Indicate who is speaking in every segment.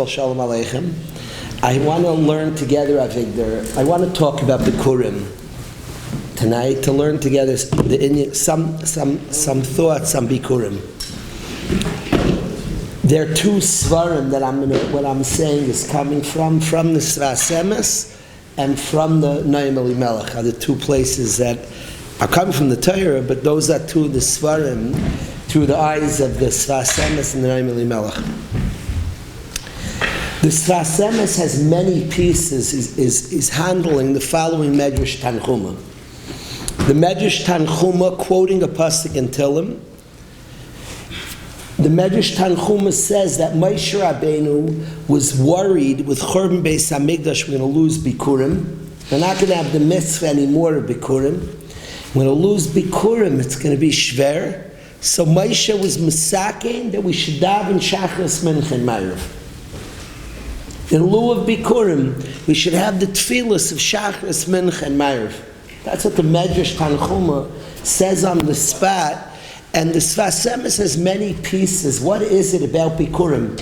Speaker 1: Shalom Aleichem. I want to learn together, Avigdor. I want to talk about Bikurim tonight, to learn together some thoughts on Bikurim. There are two svarim that what I'm saying is coming from the Svasemes and from the Noam Elimelech, are the two places that are coming from the Torah, but those are two of the svarim through the eyes of the Svasemes and the Noam Elimelech. The Svasemes has many pieces, is handling the following Medrash Tanchuma. The Medrash Tanchuma, quoting a pasuk in Tehillim, the Medrash Tanchuma says that Moshe Rabbeinu was worried with Churban Beis Hamikdash, we're going to lose Bikurim. We're not going to have the mitzvah anymore of Bikurim. We're going to lose Bikurim, it's going to be shver. So Moshe was misaking that we should daven Shachris Mincha and Ma'ariv. In lieu of Bikurim, we should have the tefillas of Shachris, Mincha, and Ma'ariv. That's what the Medrash Tanchuma says on the spot. And the Svasemes has many pieces. What is it about Bikurim?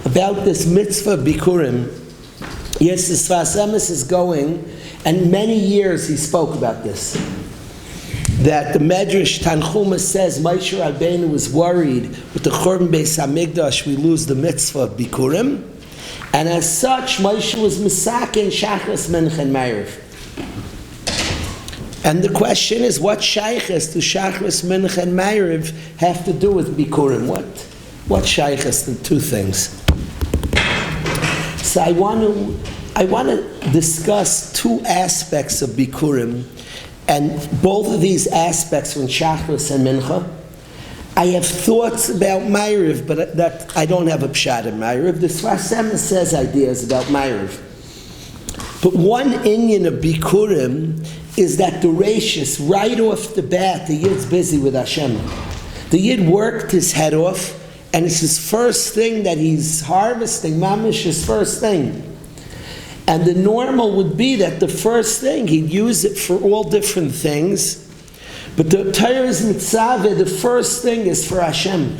Speaker 1: About this mitzvah of Bikurim? Yes, the Svasemes is going, and many years he spoke about this. That the Medrash Tanchuma says Moshe Rabbeinu was worried with the Churban Beis Hamikdash, we lose the mitzvah of Bikurim. And as such, Moshe was misaken Shachris, Mincha, and Ma'ariv. And the question is, what shaykhs do Shachris, Mincha, and Ma'ariv have to do with Bikurim? What shaykhs? The two things. So I want to discuss two aspects of Bikurim, and both of these aspects are in Shachris and Mincha. I have thoughts about Ma'ariv, but that I don't have a pshat in Ma'ariv. The Svasemes says ideas about Ma'ariv. But one inyan of Bikurim is that the Rashis, right off the bat, the Yid's busy with Hashem. The Yid worked his head off, and it's his first thing that he's harvesting, mamish, his first thing. And the normal would be that the first thing, he'd use it for all different things. But the Torah's mitzvah, the first thing is for Hashem.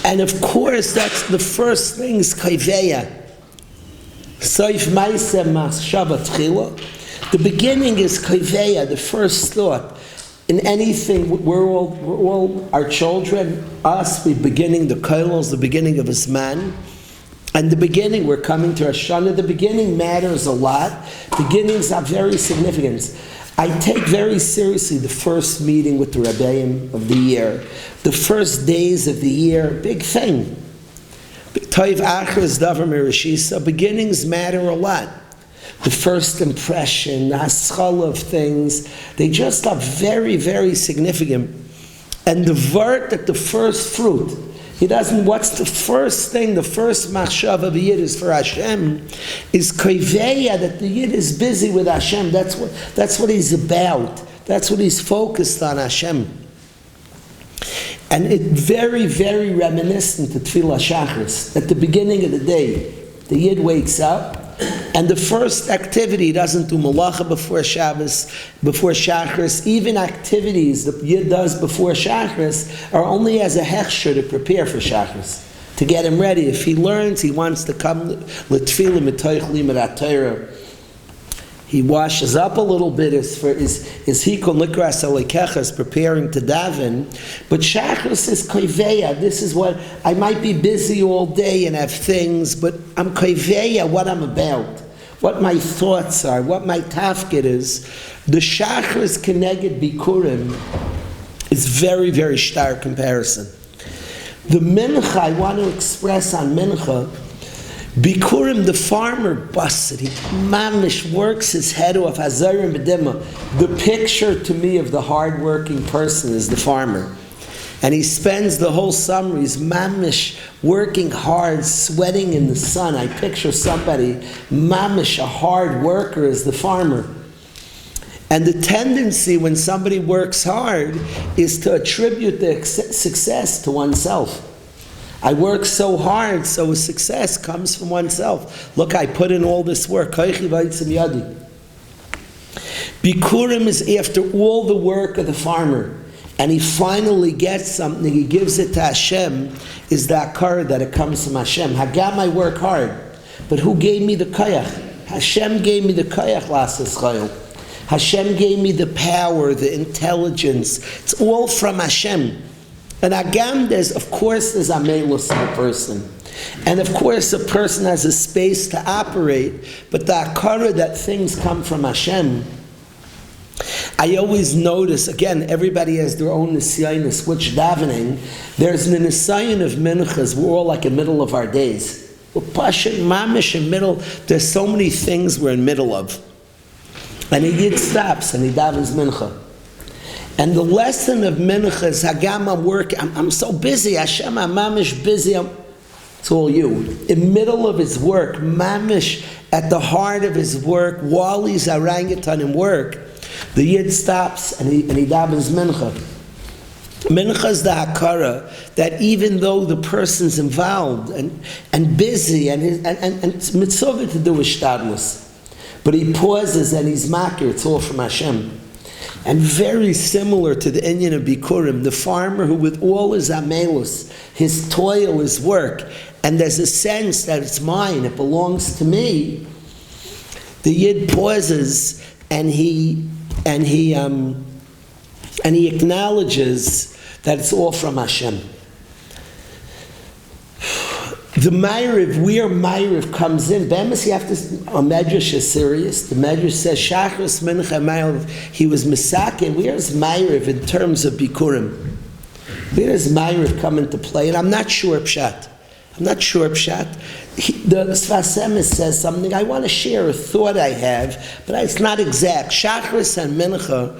Speaker 1: And of course, that's the first thing is kaiveya. Soif ma'aseh machshava tchila. The beginning is kaiveya, the first thought. In anything, we're all our children, us, we're beginning the kolos, the beginning of his man. And the beginning, we're coming to Rosh Hashanah. The beginning matters a lot. Beginnings are very significant. I take very seriously the first meeting with the Rabbi of the year, the first days of the year, big thing. Beginnings matter a lot. The first impression, the haschala of things, they just are very, very significant. And the vert at the first fruit, he doesn't, what's the first thing, the first machshav of the Yid is for Hashem, is kaiveya, that the Yid is busy with Hashem. That's what he's about. That's what he's focused on, Hashem. And it's very, very reminiscent to Tefillah Shachris. At the beginning of the day, the Yid wakes up, and the first activity, he doesn't do malacha before Shabbos, before Shachris. Even activities the Yid does before Shachris are only as a hechsher to prepare for Shachris, to get him ready. If he learns, he wants to come l'tefillah mitoich limud Torah. He washes up a little bit is hikol nikras alekecha, preparing to daven. But Shachris is kaiveya. This is what I might be busy all day and have things, but I'm kaiveya, what I'm about, what my thoughts are, what my tafkid is. The Shachris keneged Bikurim is very, very stark comparison. The Mincha I want to express on Mincha. Bikurim, the farmer, busted. He mamish works his head off. Hazarim b'dima. The picture to me of the hard-working person is the farmer, and he spends the whole summer. He's mamish working hard, sweating in the sun. I picture somebody mamish, a hard worker, as the farmer. And the tendency when somebody works hard is to attribute the success to oneself. I work so hard, so success comes from oneself. Look, I put in all this work. Bikurim is after all the work of the farmer. and he finally gets something, he gives it to Hashem, is the akar that it comes from Hashem. Hagam, I work hard, but who gave me the koyach? Hashem gave me the koyach lasas chayil. Hashem gave me the power, the intelligence. It's all from Hashem. And Hagam, there's amelus in a person. And of course, a person has a space to operate, but the akara that things come from Hashem. I always notice, again, everybody has their own nisyanis, which davening, there's an nisayon of minchas, we're all like in the middle of our days. We're pashin, mamish, in middle, there's so many things we're in the middle of. And he yid stops and he davens mincha. And the lesson of mincha is, Hagam, I'm working, I'm so busy, Hashem, I'm mamish busy, it's all you. In the middle of his work, mamish, at the heart of his work, while he's orangutan in work, the yid stops and he davens mincha. Mincha is the hakara that even though the person's involved and busy and it's mitzvah to do with shtadlus, but he pauses and he's makir, it's all from Hashem. And very similar to the inyan of Bikurim, the farmer who with all his amelus, his toil, his work, and there's a sense that it's mine, it belongs to me, the yid pauses and he acknowledges that it's all from Hashem. The Ma'ariv, where Ma'ariv comes in, Bemis, you have to, a Medrash is serious. The Medrash says, Shachris Mincha Ma'ariv, he was Misakin. Where is Ma'ariv in terms of Bikurim? Where does Ma'ariv come into play? And I'm not sure Pshat. The Sfas Emes says something, I want to share a thought I have, but it's not exact. Shachris and Mincha,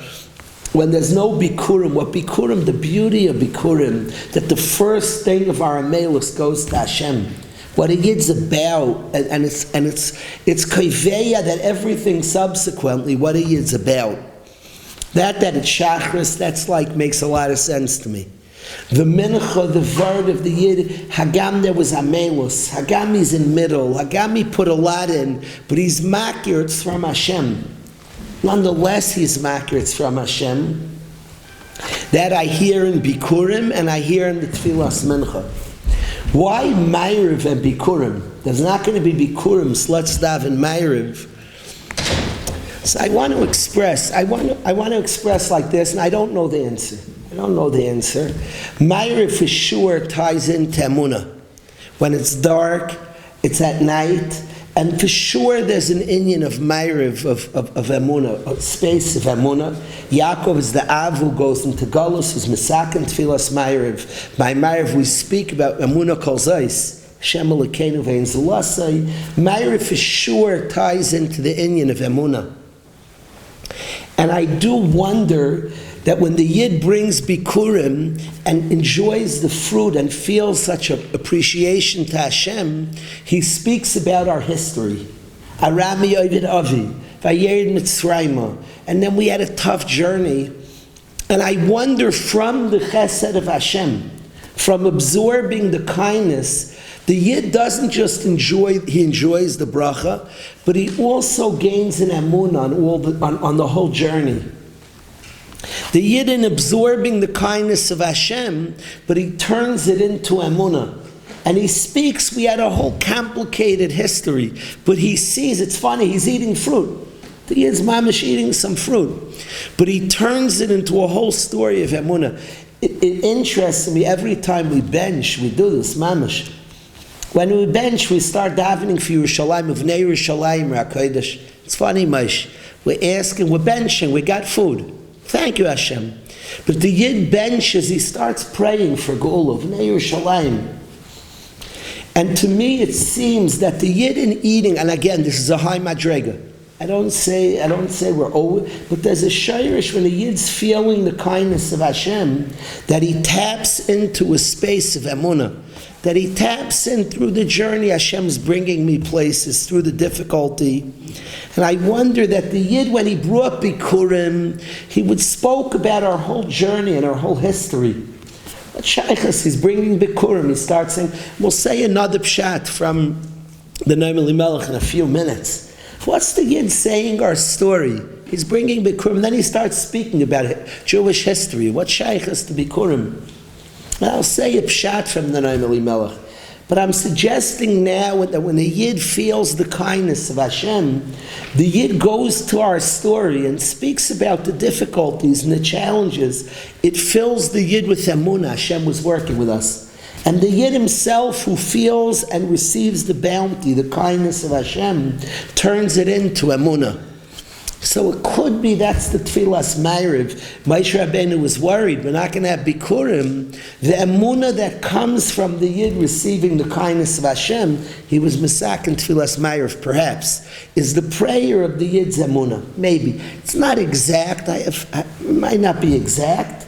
Speaker 1: when there's no Bikurim, the beauty of Bikurim, that the first thing of our amelus goes to Hashem. What it is about, and it's kaiveya that everything subsequently, what it is about. That it's Shachris, that's like, makes a lot of sense to me. The mincha, the word of the yid, Hagam, there was amelus. Hagam is in middle. Hagam, he put a lot in, but he's makir, it's from Hashem. Nonetheless, he's makir, it's from Hashem. That I hear in Bikurim and I hear in the Tfilas Mincha. Why Ma'ariv and Bikurim? There's not going to be Bikurim, so let's daven Ma'ariv. So I want to express like this, and I don't know the answer. Ma'ariv for sure ties into Emunah. When it's dark, it's at night, and for sure there's an inyan of Ma'ariv, of Emunah, a space of Emunah. Yaakov is the Av who goes into Galus, who's Mesakin Tfilas Ma'ariv. By Ma'ariv we speak about Emunah Kol Zais. Hashem Elokeinu Ve'en Zelasai. Ma'ariv for sure ties into the inyan of Emunah. And I do wonder that when the Yid brings Bikurim and enjoys the fruit and feels such an appreciation to Hashem, he speaks about our history. Arami Ovid Avi, Vayered Mitzrayma. And then we had a tough journey. And I wonder, from the chesed of Hashem, from absorbing the kindness, the Yid doesn't just he enjoys the bracha, but he also gains an emunah on the whole journey. The Yid, in absorbing the kindness of Hashem, but he turns it into emunah. And he speaks, we had a whole complicated history, but he sees, it's funny, he's eating fruit. The Yid's mamish eating some fruit. But he turns it into a whole story of emunah. It interests me every time we bench, we do this, mamish. When we bench, we start davening for Yerushalayim, Uvnei Yerushalayim, HaKodesh. It's funny, Maish. We're asking, we're benching, we got food. Thank you, Hashem. But the Yid benches, he starts praying for Geula, Uvnei Yerushalayim. And to me, it seems that the Yid in eating, and again, this is a high madrega. I don't say we're over, but there's a shayrish when the Yid's feeling the kindness of Hashem, that he taps into a space of emunah, that he taps in through the journey. Hashem's bringing me places through the difficulty. And I wonder that the Yid, when he brought Bikurim, he would spoke about our whole journey and our whole history. But Shaykhas, he's bringing Bikurim, he starts saying, we'll say another pshat from the Noam Elimelech in a few minutes. What's the Yid saying our story? He's bringing Bikurim. Then he starts speaking about Jewish history. What shaykhs to Bikurim? I'll say a pshat from the Noam Elimelech. But I'm suggesting now that when the Yid feels the kindness of Hashem, the Yid goes to our story and speaks about the difficulties and the challenges. It fills the Yid with emunah. Hashem was working with us. And the Yid himself, who feels and receives the bounty, the kindness of Hashem, turns it into emunah. So it could be that's the Tfilas Ma'ariv. Moshe Rabbeinu was worried, we're not going to have Bikurim. The emunah that comes from the Yid receiving the kindness of Hashem, he was Mesak in Tfilas Ma'ariv, perhaps, is the prayer of the Yid's emunah. Maybe. It's not exact. It might not be exact.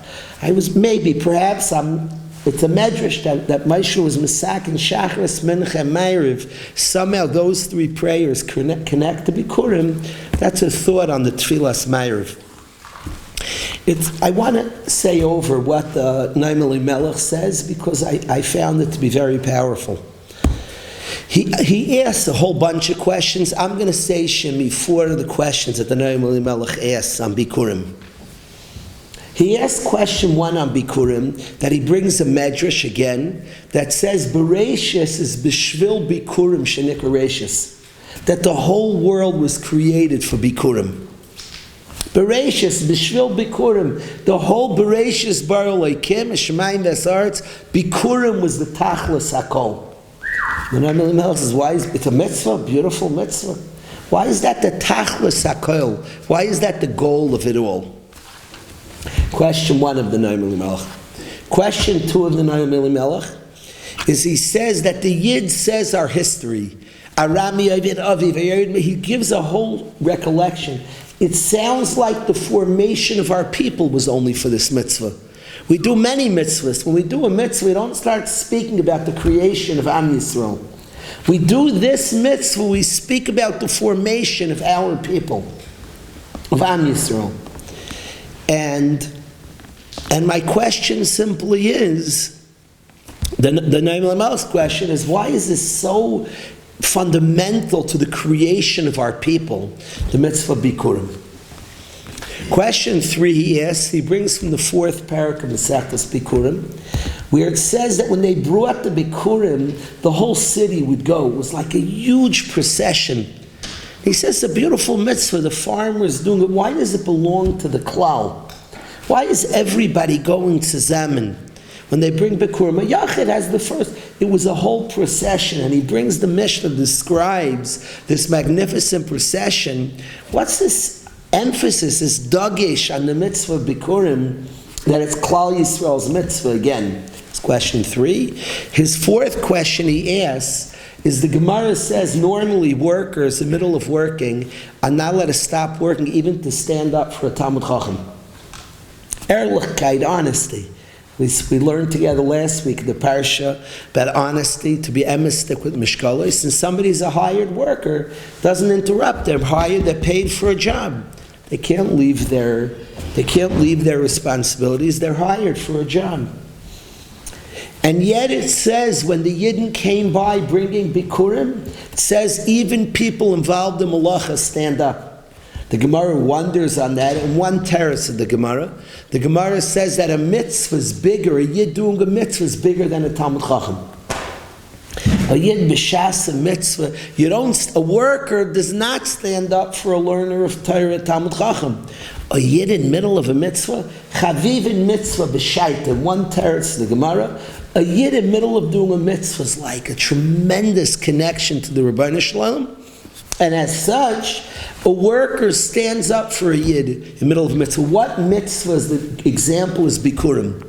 Speaker 1: It's a medrash that Moshe was Mesak and Shachris, Mincha, and Ma'ariv. Somehow those three prayers connect to Bikurim. That's a thought on the Tfilas Ma'ariv. I want to say over what the Noam Elimelech says because I found it to be very powerful. He asks a whole bunch of questions. I'm going to say, Shemi, 4 of the questions that the Noam Elimelech asks on Bikurim. He asks question 1 on Bikurim, that he brings a medrash again, that says, Bereshis is Bishvil Bikurim Shenik Bereshis. That the whole world was created for Bikurim. Bereshis, Bishvil Bikurim, the whole Bereshis Bar Elokim, Shemayim V'Sarets, Bikurim was the Tachlis HaKol. The Noam Elimelech says, why is it's a mitzvah, beautiful mitzvah? Why is that the Tachlis HaKol? Why is that the goal of it all? Question 1 of the Noam Elimelech. Question 2 of the Noam Elimelech is he says that the Yid says our history. Arami Avid Aviv. He gives a whole recollection. It sounds like the formation of our people was only for this mitzvah. We do many mitzvahs. When we do a mitzvah, we don't start speaking about the creation of Am Yisrael. We do this mitzvah, we speak about the formation of our people, of Am Yisrael. And my question simply is, the Noam Elimelech's question is, why is this so fundamental to the creation of our people, the mitzvah Bikurim? Question 3 he brings from the 4th parak of Masechtas Bikurim, where it says that when they brought the Bikurim, the whole city would go. It was like a huge procession. He says it's a beautiful mitzvah, the farmers doing it. Why does it belong to the klal? Why is everybody going to Zaman? When they bring Bikurim, a Yachid has the first. It was a whole procession, and he brings the Mishnah, describes this magnificent procession. What's this emphasis, this dagesh on the mitzvah of Bikurim, that it's Klal Yisrael's mitzvah again? It's question 3. His 4th question he asks is, the Gemara says normally workers in the middle of working are not allowed to stop working even to stand up for a Talmud Chacham. Ehrlichkeit, honesty. We learned together last week the Parsha about honesty, to be emistic with mishkalos, and somebody's a hired worker, doesn't interrupt. They're hired, they're paid for a job. They can't leave their responsibilities. They're hired for a job. And yet it says when the Yidden came by bringing Bikurim, it says even people involved in Malacha stand up. The Gemara wonders on that. In one terrace of the Gemara says that a mitzvah is bigger, a Yid doing a mitzvah is bigger than a Talmud Chacham. A Yid b'shas, a mitzvah, a worker does not stand up for a learner of Torah, Talmud Chacham. A Yid in the middle of a mitzvah, chaviv in mitzvah b'shaita, in one terrace of the Gemara, a Yid in the middle of doing a mitzvah is like a tremendous connection to the Rabbi Shalom. And as such, a worker stands up for a Yid in the middle of a mitzvah. What mitzvah is the example is Bikurim?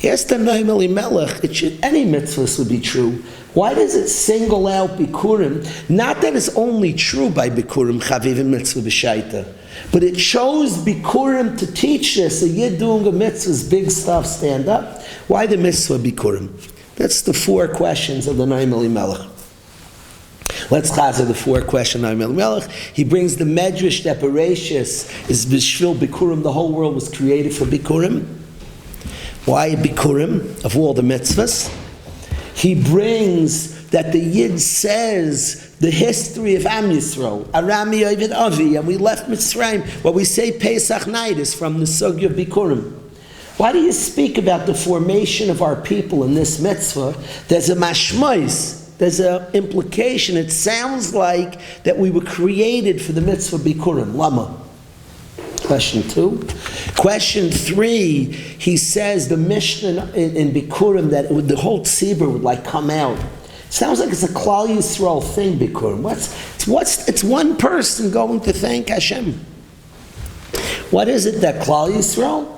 Speaker 1: Yes, the Noam Elimelech, any mitzvahs would be true. Why does it single out Bikurim? Not that it's only true by Bikurim, Chaviv and Mitzvah B'Shaita, but it chose Bikurim to teach this. A Yid doing a mitzvah is big stuff, stand up. Why the mitzvah Bikurim? That's the 4 questions of the Noam Elimelech. Let's chazer the 4 questions of Noam Elimelech. He brings the medrash that Bereshis is Bishvil Bikurim. The whole world was created for Bikurim. Why Bikurim of all the mitzvahs? He brings that the Yid says the history of Am Yisrael, Arami Ovid Avi, and we left Mitzrayim, what we say Pesach night is from the Sugya of Bikurim. Why do you speak about the formation of our people in this mitzvah? There's a mashmois, there's an implication. It sounds like that we were created for the mitzvah Bikurim. Lama. Question 2. Question 3, he says the Mishnah in Bikurim that the whole tzibur would like come out. Sounds like it's a Klal Yisrael thing, Bikurim. It's one person going to thank Hashem. What is it that Klal Yisrael?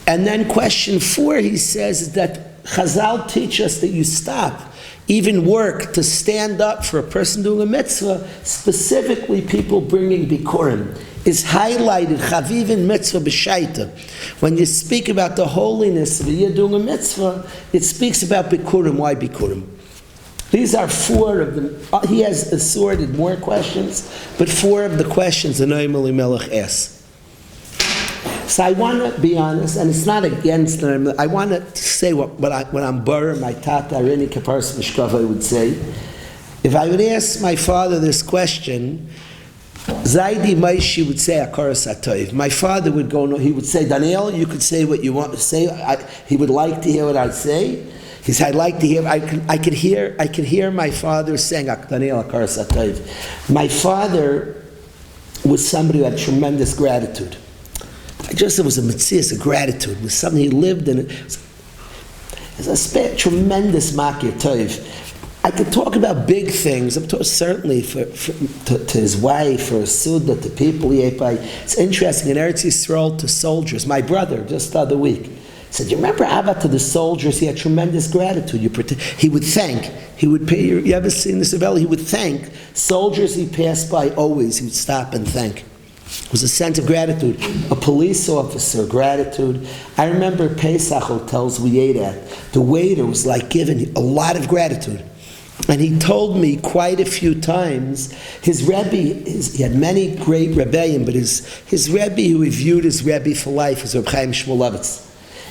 Speaker 1: And then question 4, he says that Chazal teach us that you stop, even work, to stand up for a person doing a mitzvah, specifically people bringing Bikurim, is highlighted, Chavivin mitzvah b'shaita. When you speak about the holiness of a Yid doing a mitzvah, it speaks about Bikurim. Why Bikurim? These are 4 of them. He has assorted more questions, but 4 of the questions the Noam Elimelech asks. So I want to be honest, and it's not against them. I want to say what I'm borrowing my tata Arini Kaparsa Mishkava would say. If I would ask my father this question, Zaidi Maishi would say Akaras Atoiv. My father would go, no, he would say, Daniel, you could say what you want to say. He would like to hear what I'd say. He said, I'd like to hear, I could hear my father saying, Daniel Akaras Atoiv. My father was somebody who had tremendous gratitude. It was a mitzvah, a gratitude. It was something he lived in. It was a tremendous makir toiv. I could talk about big things. I'm talking certainly to his wife, for his suda, to people he ate by. It's interesting, in Eretz Yisrael, to soldiers. My brother, just the other week, said, you remember Abba to the soldiers? He had tremendous gratitude. He would thank. He would pay. You ever seen this, Abel? He would thank soldiers he passed by always. He would stop and thank. It was a sense of gratitude. A police officer, gratitude. I remember Pesach hotels we ate at. The waiter was like giving a lot of gratitude. And he told me quite a few times, his Rebbe, he had many great Rebbeim, but his Rebbe, who he viewed as Rebbe for life, was Reb Chaim Shmulevitz.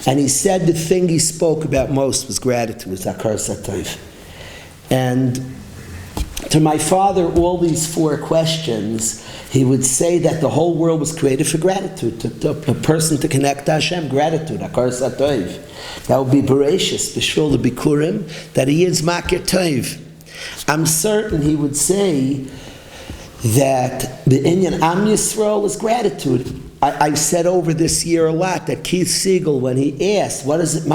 Speaker 1: And he said the thing he spoke about most was gratitude, was Akar Satayv. And to my father, all these 4 questions, he would say that the whole world was created for gratitude, to a person to connect to Hashem, gratitude, Akar Satayv. That would be Bereshis, B'shul the Bikurim, that he is Makir Toiv. I'm certain he would say that the Inyan Am Yisrael is gratitude. I said over this year a lot that Keith Siegel, when he asked, what does it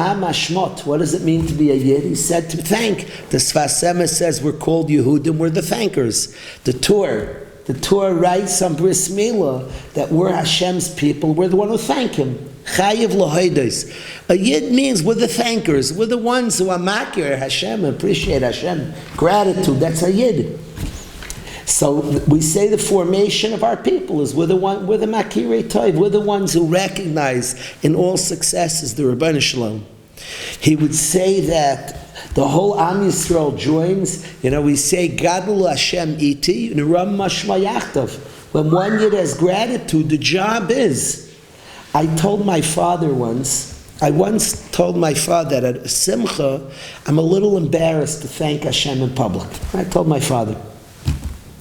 Speaker 1: mean to be a Yid? He said to thank. The Sfas Emes says we're called Yehudim, we're the thankers. The Torah writes on Bris Milah that we're Hashem's people, we're the one who thank Him. Chayiv l'hoidos. A Yid means we're the thankers, we're the ones who are makir Hashem, appreciate Hashem. Gratitude, that's a Yid. So we say the formation of our people is we're the makirei toiv, we're the ones who recognize in all successes the Rabbi Shalom. He would say that the whole Am Yisrael joins, we say Gadol Hashem iti, Neram Mashma Yachtav. When one Yid has gratitude, the job is, I once told my father that at a simcha, I'm a little embarrassed to thank Hashem in public. I told my father.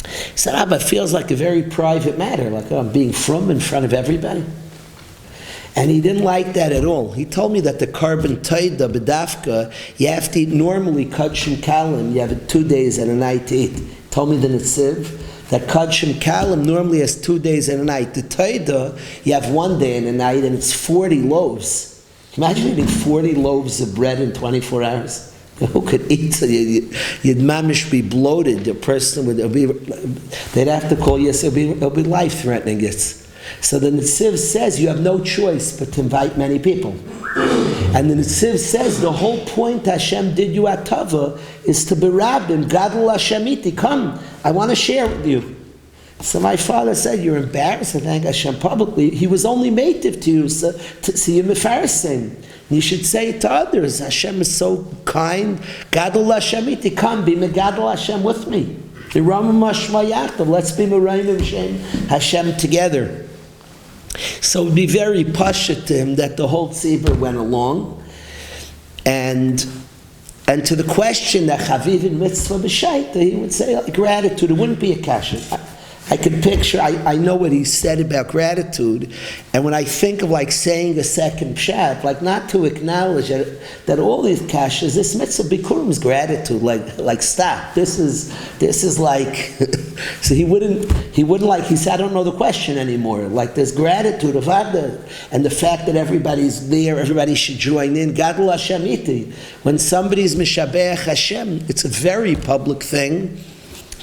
Speaker 1: He said, Abba, it feels like a very private matter, like I'm being frum in front of everybody. And he didn't like that at all. He told me that the carbon taida, bedafka, you have to eat normally kachim kalim, you have it 2 days and a night to eat. He told me the Netziv, that kachim kalim normally has 2 days and a night. The taida, you have 1 day and a night, and it's 40 loaves. Imagine eating 40 loaves of bread in 24 hours. Who could eat? So you'd mamish be bloated. The person they'd have to call you. So it'll be life-threatening. So the Netziv says you have no choice but to invite many people. And the Netziv says the whole point Hashem did you at Tava is to be Rabbim, Gadol Hashemiti, come, I want to share with you. So my father said, you're embarrassed to thank Hashem publicly. He was only native to you, so to see you mefarsim. You should say it to others. Hashem is so kind. Gadol Hashemiti, come, be Megadol Hashem with me. Let's be Merayim Hashem together. So it would be very pasha to him that the whole tzibur went along, and And to the question that Chaviv in mitzvah b'shait, he would say like, gratitude. It wouldn't be a kasha. I could picture, I know what he said about gratitude, and when I think of like saying a second pshat, like not to acknowledge that all these kashas, this mitzvah bikurim is gratitude, like stop. This is like, so he wouldn't like, he said, I don't know the question anymore. Like there's gratitude of Avda, and the fact that everybody's there, everybody should join in. Gadol Hashem iti. When somebody's mishabeach Hashem, it's a very public thing.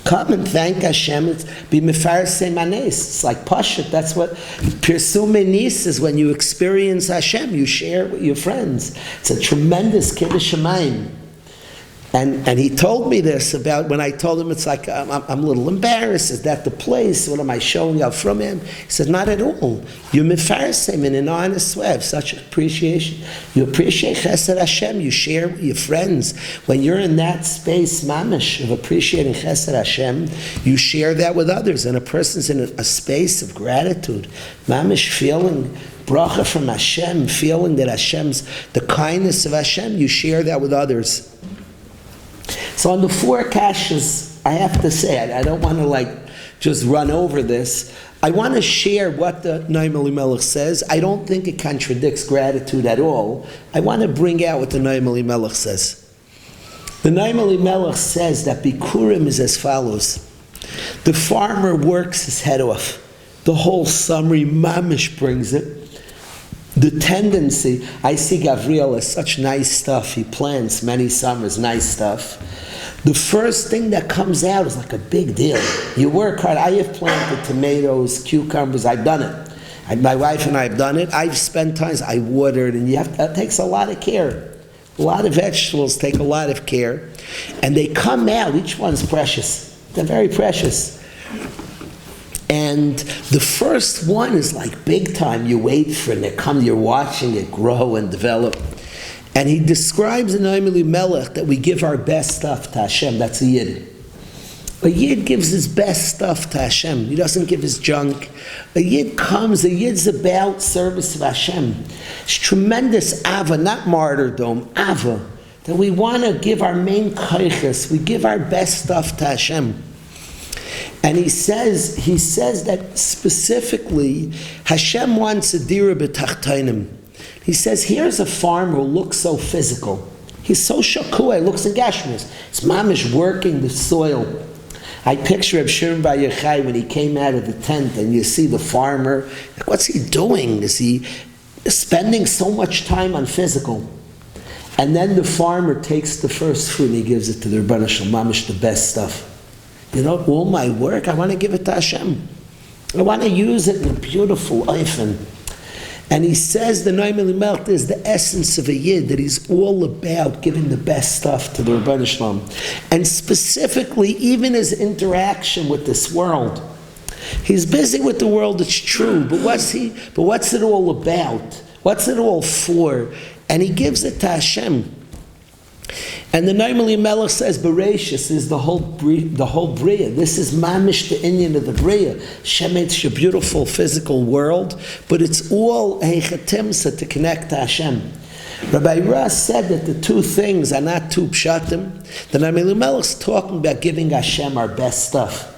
Speaker 1: Come and thank Hashem. It's be mefarsei manes. It's like Pashat. That's what Pirsume Nis is. When you experience Hashem, you share with your friends. It's a tremendous kiddush shamayim. And he told me this about when I told him it's like I'm a little embarrassed. Is that the place? What am I showing out from him? He said, not at all. You mefarsim in an honest way. I have such appreciation. You appreciate Chesed Hashem. You share with your friends. When you're in that space, mamish, of appreciating Chesed Hashem, you share that with others. And a person's in a space of gratitude, mamish, feeling bracha from Hashem, feeling that Hashem's the kindness of Hashem. You share that with others. So on the four kashas, I have to say, I don't want to like just run over this. I want to share what the Noam Elimelech says. I don't think it contradicts gratitude at all. I want to bring out what the Noam Elimelech says. The Noam Elimelech says that Bikurim is as follows. The farmer works his head off. The whole summary mamish brings it. The tendency, I see Gavriel as such nice stuff. He plants many summers, nice stuff. The first thing that comes out is like a big deal. You work hard. I have planted tomatoes, cucumbers. I've done it. My wife and I have done it. I've spent times, I watered, and that takes a lot of care. A lot of vegetables take a lot of care. And they come out, each one's precious. They're very precious. And the first one is like big time. You wait for it, and it comes, you're watching it grow and develop. And he describes in Noam Elimelech that we give our best stuff to Hashem. That's a Yid. A Yid gives his best stuff to Hashem. He doesn't give his junk. A Yid comes, a Yid's about service of Hashem. It's tremendous ava, not martyrdom, ava. That we want to give our main kaiches, we give our best stuff to Hashem. And he says that specifically, Hashem wants a dira b'tachtainim. He says, here's a farmer who looks so physical. He's so shakua, looks in gashmis. It's mamish working the soil. I picture Reb Shimon Bar Yochai when he came out of the tent and you see the farmer. Like, what's he doing? Is he spending so much time on physical? And then the farmer takes the first fruit and he gives it to the Rebbeinu Shalom, mamish the best stuff. You know, all my work, I want to give it to Hashem. I want to use it in a beautiful oifen. And he says the Noam Elimelech is the essence of a Yid, that he's all about giving the best stuff to the Rebbeinu Shalom. And specifically, even his interaction with this world. He's busy with the world, it's true, but what's it all about? What's it all for? And he gives it to Hashem. And the Noam Elimelech says, Bereshis is the whole Bria. This is mamish the Indian of the Bria. Shemet's a beautiful physical world, but it's all heichatimsa to connect to Hashem. Rabbi Ras said that the two things are not two pshatim. The Noam Elimelech's talking about giving Hashem our best stuff.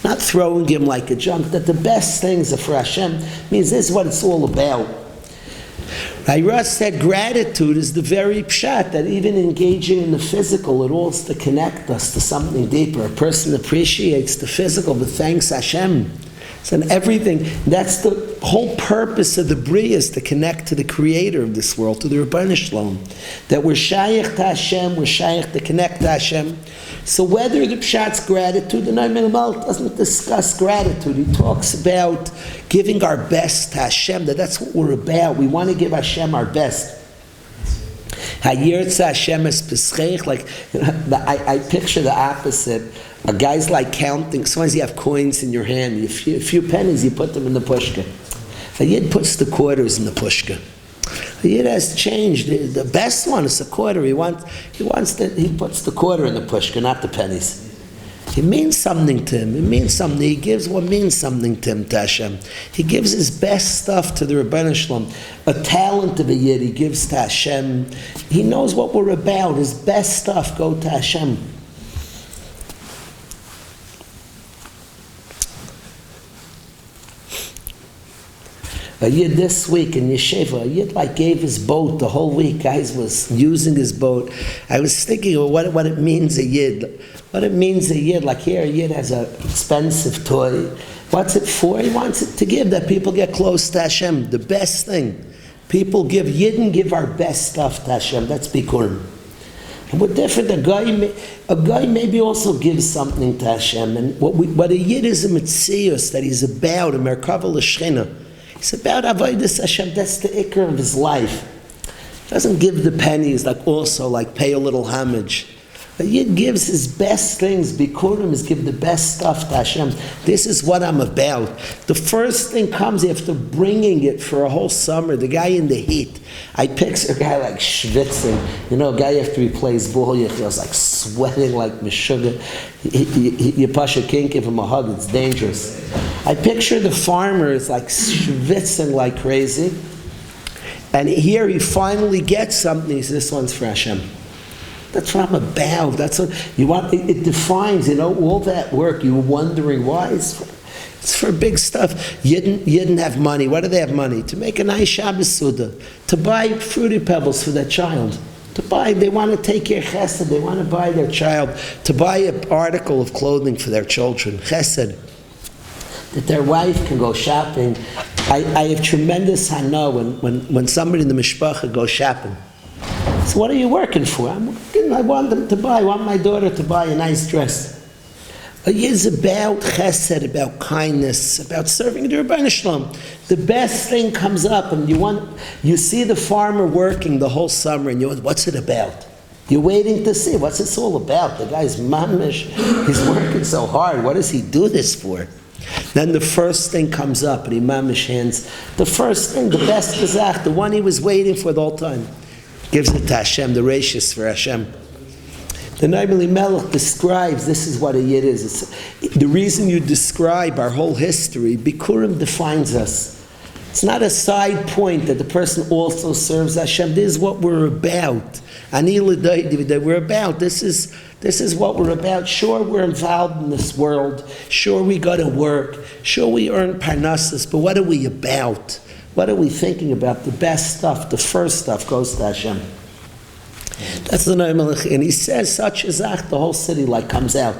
Speaker 1: Not throwing him like a junk, that the best things are for Hashem. Means this is what it's all about. Ira said gratitude is the very pshat, that even engaging in the physical, it all is to connect us to something deeper. A person appreciates the physical but thanks Hashem. So in everything, that's the whole purpose of the Bria, is to connect to the creator of this world, to the Rebbeinu Shalom. That we're shaykh to Hashem, we're shaykh to connect to Hashem. So whether the pshat's gratitude, the Noam Elimelech doesn't discuss gratitude. He talks about giving our best to Hashem, that's what we're about. We want to give Hashem our best. Hayirtza Hashem es peschech, like, I picture the opposite. A guy's like counting. Sometimes you have coins in your hand, a few pennies, you put them in the pushka. A Yid puts the quarters in the pushka. A Yid has changed. The best one is a quarter. He puts the quarter in the pushka, not the pennies. It means something to him. It means something. He gives what means something to him, to Hashem. He gives his best stuff to the Rebbeinu Shalom. A talent of a Yid he gives to Hashem. He knows what we're about. His best stuff go to Hashem. A Yid this week in Yeshiva, a Yid gave his boat the whole week. Guys was using his boat. I was thinking of what it means a Yid. What it means a Yid. Like here, a Yid has an expensive toy. What's it for? He wants it to give, that people get close to Hashem. The best thing. People give, Yidden give our best stuff to Hashem. That's Bikurim. And we're different. A guy maybe also gives something to Hashem. And what a Yid is a Metzius, that he's about, a Merkava L'Shchina. It's about Avodas Hashem. That's the ikar of his life. He doesn't give the pennies, like pay a little homage. A Yid gives his best things. Bikurim is give the best stuff to Hashem. This is what I'm about. The first thing comes after bringing it for a whole summer. The guy in the heat. I picture a guy like schwitzing. A guy after he plays ball, he feels like sweating like meshuggah. You pasha can't give him a hug. It's dangerous. I picture the farmer is like schwitzing like crazy. And here he finally gets something. He says, this one's for Hashem. That's what I'm about. That's what you want. It defines, all that work. You were wondering why. It's for big stuff. You didn't have money. Why do they have money? To make a nice Shabbos Suda. To buy Fruity Pebbles for their child. They want to take care of chesed. They want to buy their child. To buy an article of clothing for their children. Chesed. That their wife can go shopping. I have tremendous hana when somebody in the mishpacha goes shopping. So what are you working for? I want my daughter to buy a nice dress. A Yid is about chesed, about kindness, about serving the Rebbeinu Shalom. The best thing comes up, and you see the farmer working the whole summer, and what's it about? You're waiting to see what's this all about. The guy's mamish, he's working so hard. What does he do this for? Then the first thing comes up, and he mamish hands. The first thing, the best gazach, the one he was waiting for the whole time. Gives it to Hashem, the rashis for Hashem. The Naimeli Melech describes, this is what a Yid is. The reason you describe our whole history, Bikurim defines us. It's not a side point that the person also serves Hashem. This is what we're about. We're about. This is what we're about. Sure, we're involved in this world. Sure, we go to work. Sure, we earn parnassus. But what are we about? What are we thinking about? The best stuff, the first stuff goes to Hashem. That's the Noam Melech. And he says such as that, the whole city comes out.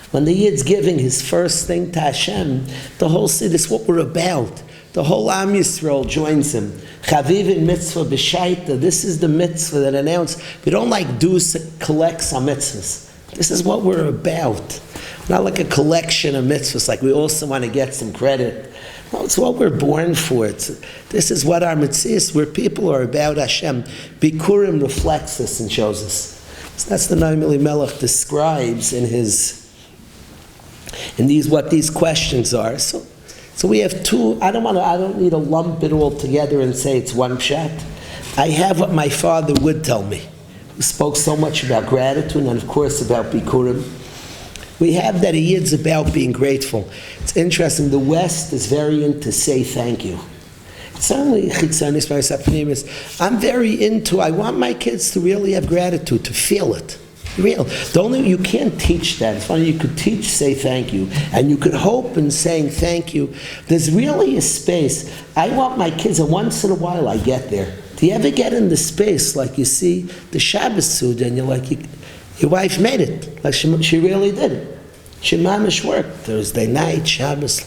Speaker 1: When the Yid's giving his first thing to Hashem, the whole city is what we're about. The whole Am Yisrael joins him. Chavivin mitzvah b'shaita. This is the mitzvah that announced. We don't do collect some mitzvahs. This is what we're about. Not like a collection of mitzvahs, we also want to get some credit. No, it's what we're born for. This is what our mitzvah is, where people are about Hashem. Bikurim reflects this and shows us. So that's the Naimeli Melech describes what these questions are. So we have two. I don't need to lump it all together and say it's one pshat. I have what my father would tell me, who spoke so much about gratitude and of course about Bikurim. We have that a Yid's about being grateful. It's interesting, the West is very into say thank you. Certainly, I'm very into, I want my kids to really have gratitude, to feel it. Real. You can't teach that. It's funny, you could teach say thank you, and you could hope in saying thank you. There's really a space. I want my kids, and once in a while I get there. Do you ever get in the space, you see the Shabbos Suda, and you're like, your wife made it. She really did it. She mamish worked Thursday night, Shabbos.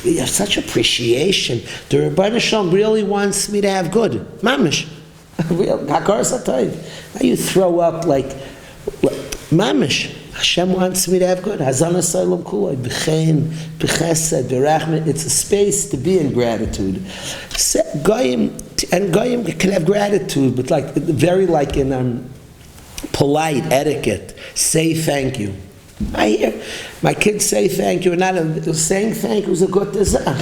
Speaker 1: You have such appreciation. The Rebbeinu Shalom really wants me to have good. Mamish. Real. Now you throw up mamish. Hashem wants me to have good. Hazana Salam Kulai. B'chein, b'chesed, b'rachmet. It's a space to be in gratitude. Goyim can have gratitude, but very in polite etiquette. Say thank you. I hear my kids say thank you, and not saying thank you is a good desire.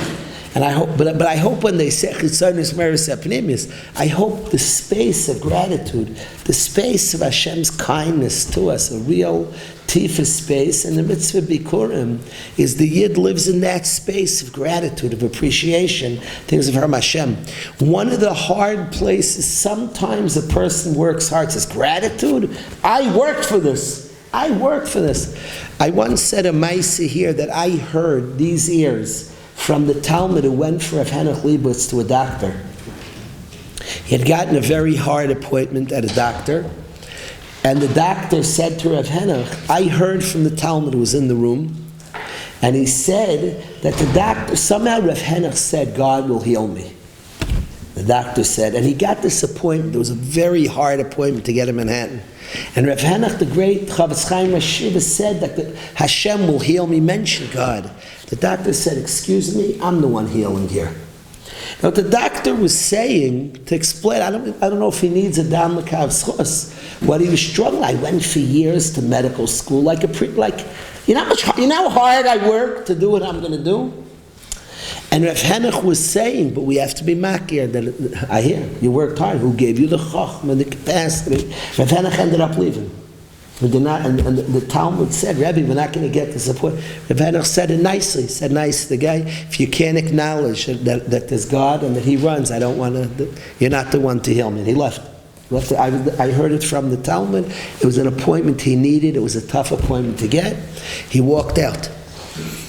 Speaker 1: And I hope, but I hope when they say Chitzonis Meres Apnimis, I hope the space of gratitude, the space of Hashem's kindness to us, a real tifa space, and the mitzvah Bikurim is the Yid lives in that space of gratitude, of appreciation, things of Hashem. One of the hard places, sometimes a person works hard, says, gratitude? I worked for this. I worked for this. I once said a maisa here that I heard these ears from the Talmud who went for Rav Henoch Leibowitz to a doctor. He had gotten a very hard appointment at a doctor, and the doctor said to Rav Henoch, I heard from the Talmud who was in the room, and he said that the doctor, somehow Rav Henoch said, God will heal me. The doctor said, and he got this appointment. It was a very hard appointment to get in Manhattan. And Rav Henoch, the great Chavetz Chaim Rashiva, said that Hashem will heal me, mention God. The doctor said, excuse me, I'm the one healing here. Now the doctor was saying, to explain, I don't know if he needs a dam l'kav schos, what he was struggling. I went for years to medical school, you know how hard I work to do what I'm going to do? And Rav Henoch was saying, but we have to be makir, that I hear, you worked hard, who gave you the chachma and the capacity? Rav Henoch ended up leaving. And the Talmud said, Rabbi, we're not going to get the support. Rav Henoch said it nicely, to the guy, if you can't acknowledge that there's God and that He runs, I don't want to, you're not the one to heal me. And he left. I heard it from the Talmud. It was an appointment he needed. It was a tough appointment to get. He walked out.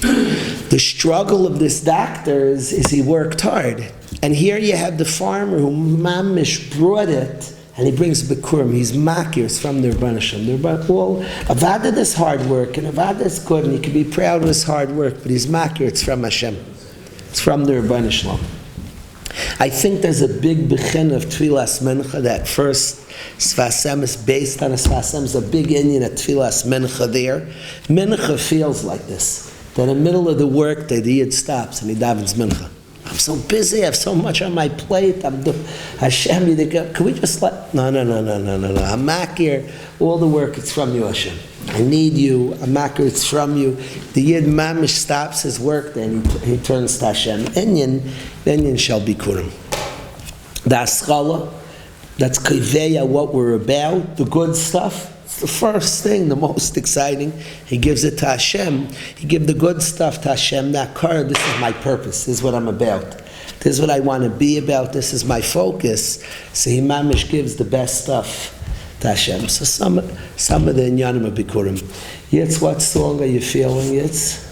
Speaker 1: The struggle of this doctor is he worked hard. And here you have the farmer who mamish brought it, and he brings Bikurim. He's makir from the Rebbeinu Shem. The Rebbeinu, Avada is hard work, and Avada is good, and he can be proud of his hard work, but he's makir, it's from Hashem. It's from the Rebbeinu Shem. I think there's a big bechin of Tfilas Mincha, that first Sfasem is based on a Sfasem, is a big Indian at Tfilas Mincha there. Mincha feels like this, that in the middle of the work day, the Yid stops and he davens Mincha. I'm so busy, I have so much on my plate, Hashem, can we just let, no, I'm makir, all the work, it's from you, Hashem. I need you, I'm makir, it's from you. The Yid mamish stops his work, then he turns to Hashem. Inyan shall be Bikurim. The Aschala, that's Kiveya, what we're about, the good stuff. It's the first thing, the most exciting. He gives it to Hashem. He gives the good stuff to Hashem. This is my purpose. This is what I'm about. This is what I want to be about. This is my focus. So he mamish gives the best stuff to Hashem. So some of the inyanim of Bikurim. Yitz, what song are you feeling, Yitz?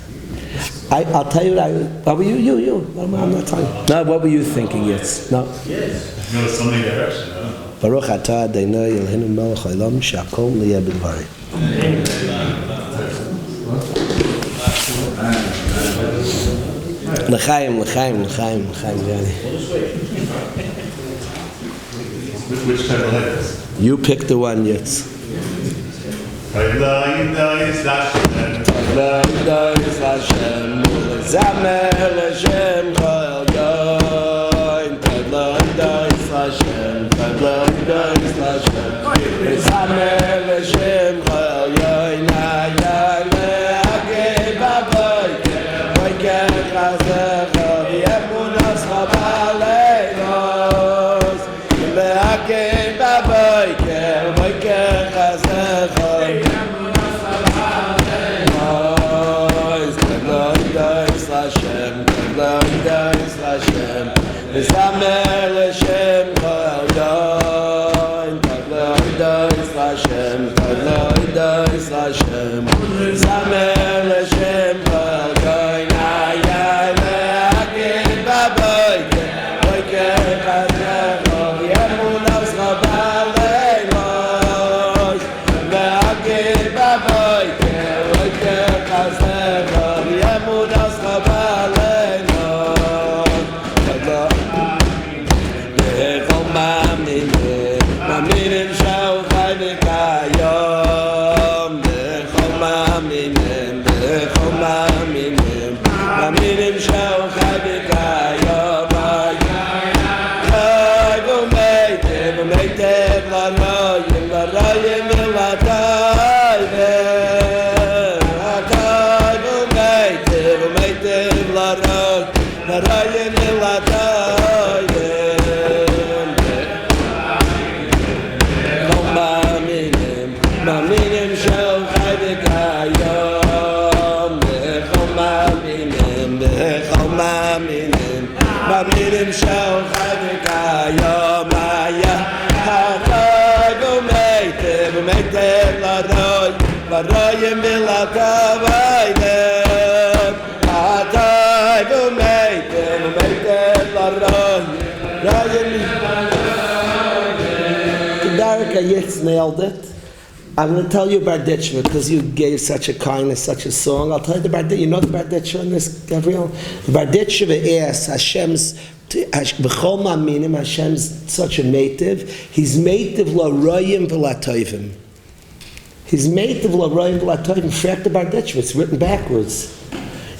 Speaker 1: I'll tell you what you. I'm not telling you. No, what were you thinking, Yitz? No.
Speaker 2: Yes. No, something direction. I don't know.
Speaker 1: Baruch atah Adonai Eloheinu melech haolam she'akol niyeh b'dvarim. L'chaim, Johnny.
Speaker 2: Which type of letters?
Speaker 1: You pick the one, Yitz.
Speaker 3: Amen.
Speaker 1: Royim shel Chanukah Yomaya Hachag u'meitiv L'royim v'l'kavayim Hachag u'meitiv L'royim Kedarka Yitz nailed it. I'm going to tell you about Ditchva because you gave such a kindness, such a song. I'll tell you the Barditchva. You know the Barditchva in this, Gabriel? The Barditchva asks Hashem's B'chol Ma'aminim. Hashem's such a native. He's native l'royim v'latoivim. He's native l'royim v'latoivim. Frek the Barditchva. It's written backwards.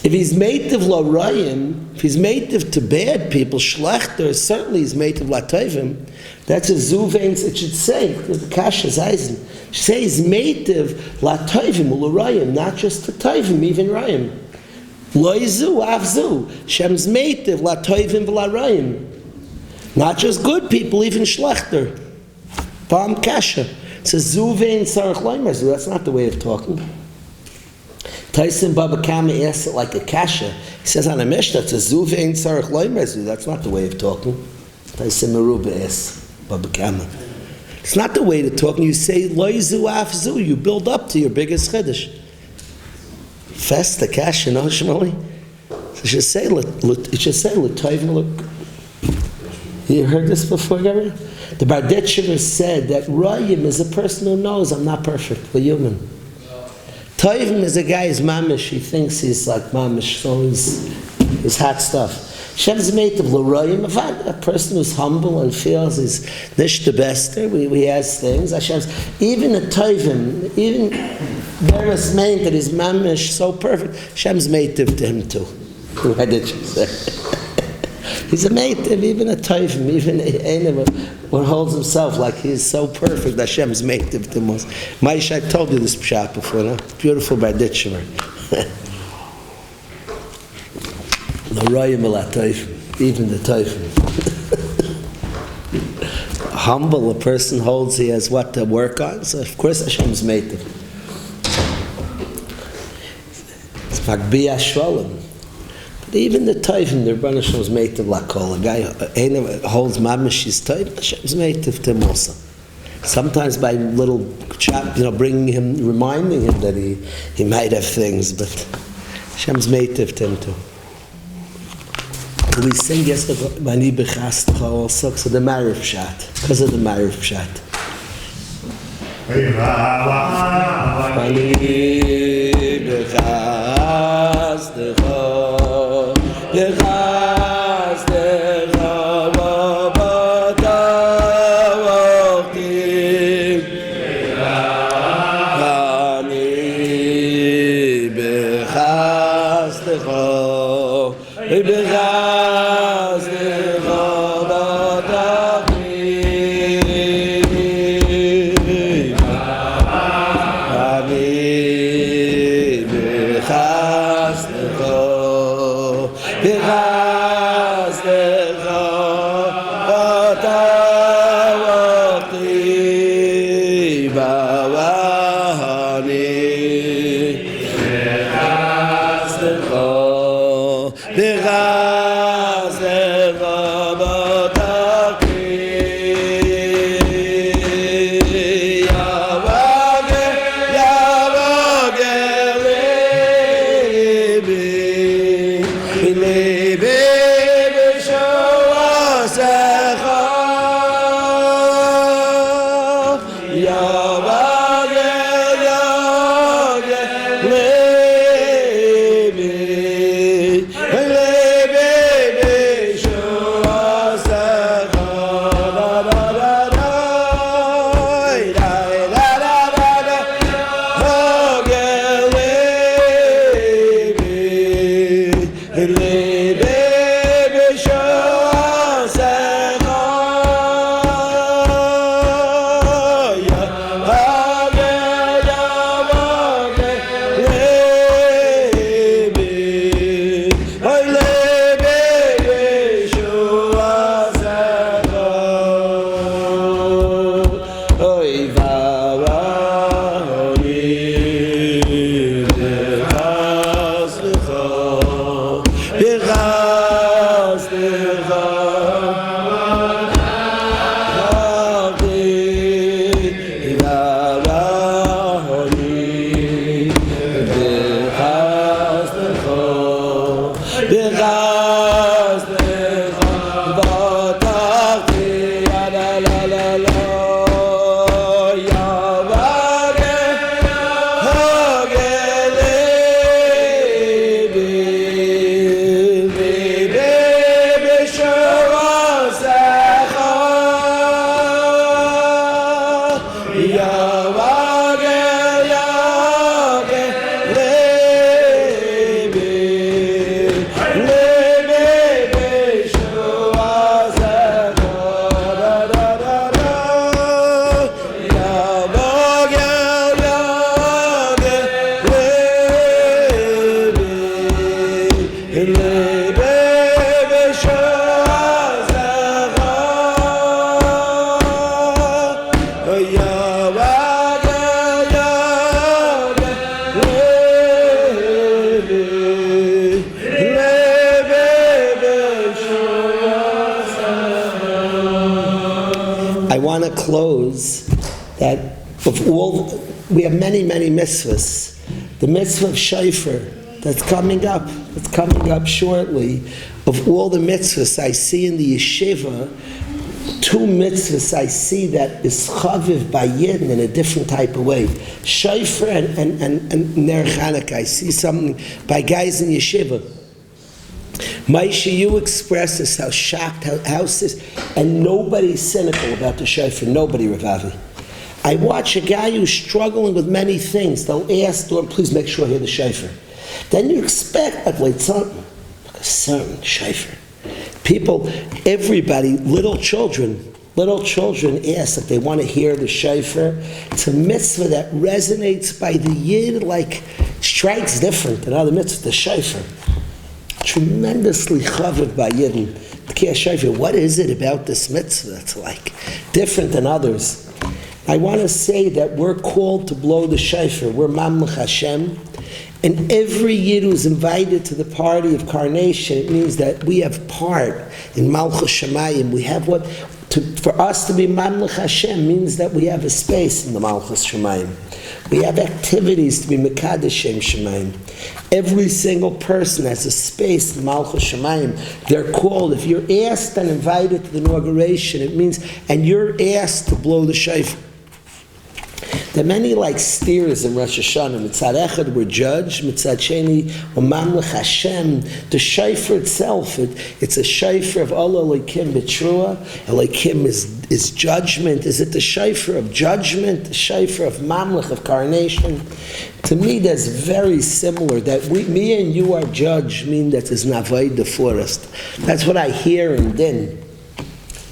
Speaker 1: If he's native l'royim, if he's native to bad people, shlechter, certainly he's native l'atoivim. That's a zuveins. It should say because the Kasha's Eisen. It should say he's native l'atoivim u'l'royim, not just to toivim, even royim. Loizu avzu. Shem's native l'atoivim v'l'royim. Not just good people, even shlechter. Bam Kasha. It says zuvein sarach loimazu. That's not the way of talking. Tyson Baba Kama asks it like a kasha. He says on a Mishnah, it's a zuvein sarach loimazu. That's not the way of talking. Tyson Meruba asks Baba Kama. It's not the way to talk. You say loizu afzu. You build up to your biggest chiddush. Festa kasha, no Shmoli. It should say l'toivim. You heard this before, Gabriel? The Barditchva said that Rayim is a person who knows I'm not perfect. We're human. Toivim is a guy who's mamish. He thinks he's like mamish, so he's hot stuff. Shem's made of l'royim, a person who's humble and feels he's nish the bester. We has things. Hashem's even a toivim, even Beres meant that he's mamish so perfect. Shem's made to him too. Why did you say? He's a native, even a toivim, even one holds himself like he's so perfect that Hashem's native to most. Maish, I told you this pshat before, no? Beautiful Barditchva. The royim el toivim, even the toivim. Humble, a person holds he has what to work on, so of course Hashem's native. It's Magbi Ashvalim. Even the toivim, the Rebbeinu Shalom is made of lakol. A guy holds mamish his toivim, Hashem's made of him also. Sometimes by little chap, bringing him, reminding him that he might have things, but Hashem's made of him too. We sing yesterday, Mani Bechastecha also, so the Ma'ariv Pshat, because of the Ma'ariv Pshat. Mani Bechastecha Bichas Bichas Batachti Yada la la la Close that of all, we have many mitzvahs. The mitzvah of shofar that's coming up shortly. Of all the mitzvahs I see in the yeshiva, two mitzvahs I see that is chaviv by Yidden in a different type of way. Shofar and Ner Chanukah. I see something by guys in yeshiva. Maisha, you express this, how shocked, how this, and nobody's cynical about the shofar, nobody, Rav. I watch a guy who's struggling with many things. They'll ask, Lord, please make sure I hear the shofar. Then you expect, like a certain shofar. People, everybody, little children ask if they want to hear the shofar. It's a mitzvah that resonates by the Yid, like strikes different than other mitzvahs, the shofar. Tremendously chaviv by Yidden. What is it about this mitzvah that's like different than others? I want to say that we're called to blow the shofar. We're Mamlech Hashem. And every Yid who's invited to the party of carnation, it means that we have part in Malchus Shemayim. We have for us to be Mamlech Hashem means that we have a space in the Malchus Shemayim. We have activities to be Mekadesh Shem Shemayim. Every single person has a space in Malchus Shemayim. They're called, if you're asked and invited to the inauguration, it means, and you're asked to blow the shofar. There are many like steers in Rosh Hashanah. Mitzad Echad, we're judged. Mitzad Sheni, we're Mamlech Hashem. The shofar itself, it's a shofar of Allah Elokim B'Trua. Elokim is judgment. Is it the shofar of judgment? The shofar of Mamlech, of carnation? To me, that's very similar. That me and you are judged mean that there's Navaida for us. That's what I hear in Din.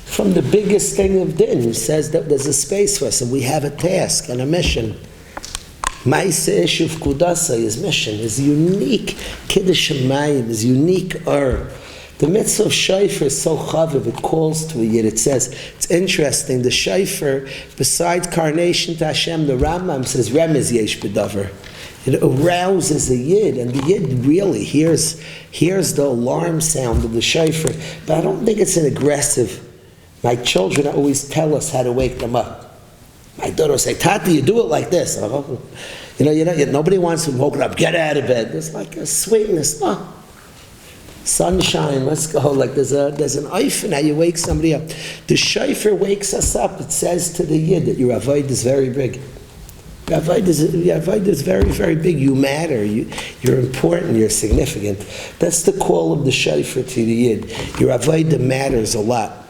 Speaker 1: From the biggest thing of Din, who says that there's a space for us and we have a task and a mission. Ma'aseh Eshuv Kudasa, his mission, is unique. Kiddush Shemayim is unique. The mitzvah of shofar is so chaviv, it calls to a Yid. It says, it's interesting, the shofar, besides carnation to Hashem, the Rambam says, Remez Yesh B'Davar. It arouses a Yid, and the Yid really hears the alarm sound of the shofar. But I don't think it's an aggressive. My children always tell us how to wake them up. My daughter will say, Tati, you do it like this. Nobody wants to woke up, get out of bed. There's like a sweetness. Sunshine, let's go. Like there's an eifin how you wake somebody up. The shofar wakes us up. It says to the Yid that your avoid is very big. Your avoid is very, very big. You matter. You're important. You're significant. That's the call of the shofar to the Yid. Your avoid matters a lot.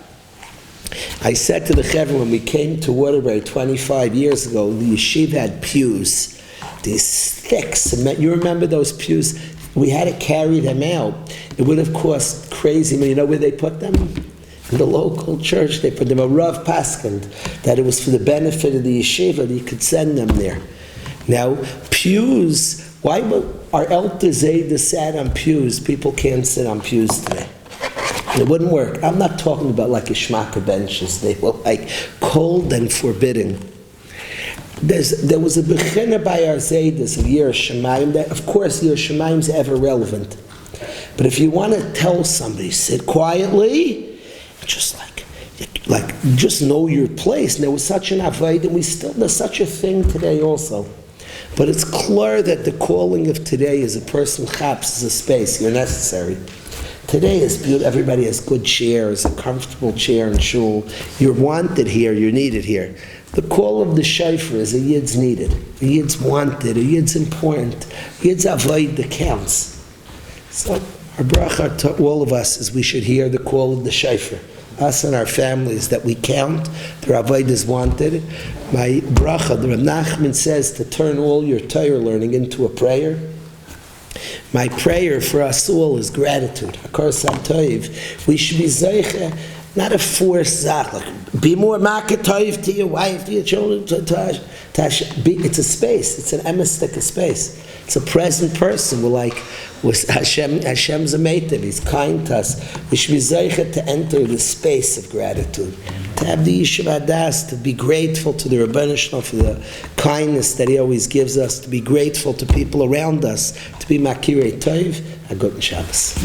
Speaker 1: I said to the Chevron when we came to Waterbury 25 years ago, the yeshiva had pews, these thick cement. You remember those pews? We had to carry them out. It would have cost crazy. You know where they put them? In the local church. They put them a Rav Paskind, that it was for the benefit of the yeshiva that you could send them there. Now, pews, why would our Elder Zayda sat on pews? People can't sit on pews today. It wouldn't work. I'm not talking about like Ishmaka benches. They were like cold and forbidding. There was a bechina by our Zaydas of Yer Shemayim that, of course, Yer Shemayim is ever relevant. But if you want to tell somebody, sit quietly, just just know your place. And there was such an avoid, and there's such a thing today also. But it's clear that the calling of today is a person chaps is a space, you're necessary. Today is beautiful, everybody has good chairs, a comfortable chair in shul. You're wanted here, you're needed here. The call of the shofar is a yid's needed, a yid's wanted, a yid's important, a yid's avoid that counts. So our bracha to all of us is we should hear the call of the shofar. Us and our families, that we count, the avoid is wanted. My bracha, the Reb Nachman says to turn all your Torah learning into a prayer. My prayer for us all is gratitude. Hakar Toiv. We should be zeiche, not a forced zach. Like, be more makatoiv to your wife, to your children. It's a space. It's an emistic space. It's a present person. We're like, Hashem's a meitiv. He's kind to us. We should be zeiche to enter the space of gratitude. To have the Yishuv Hadas, to be grateful to the Rebbeinu Shalom for the kindness that He always gives us, to be grateful to people around us, to be Makirei Tov, a Guten Shabbos.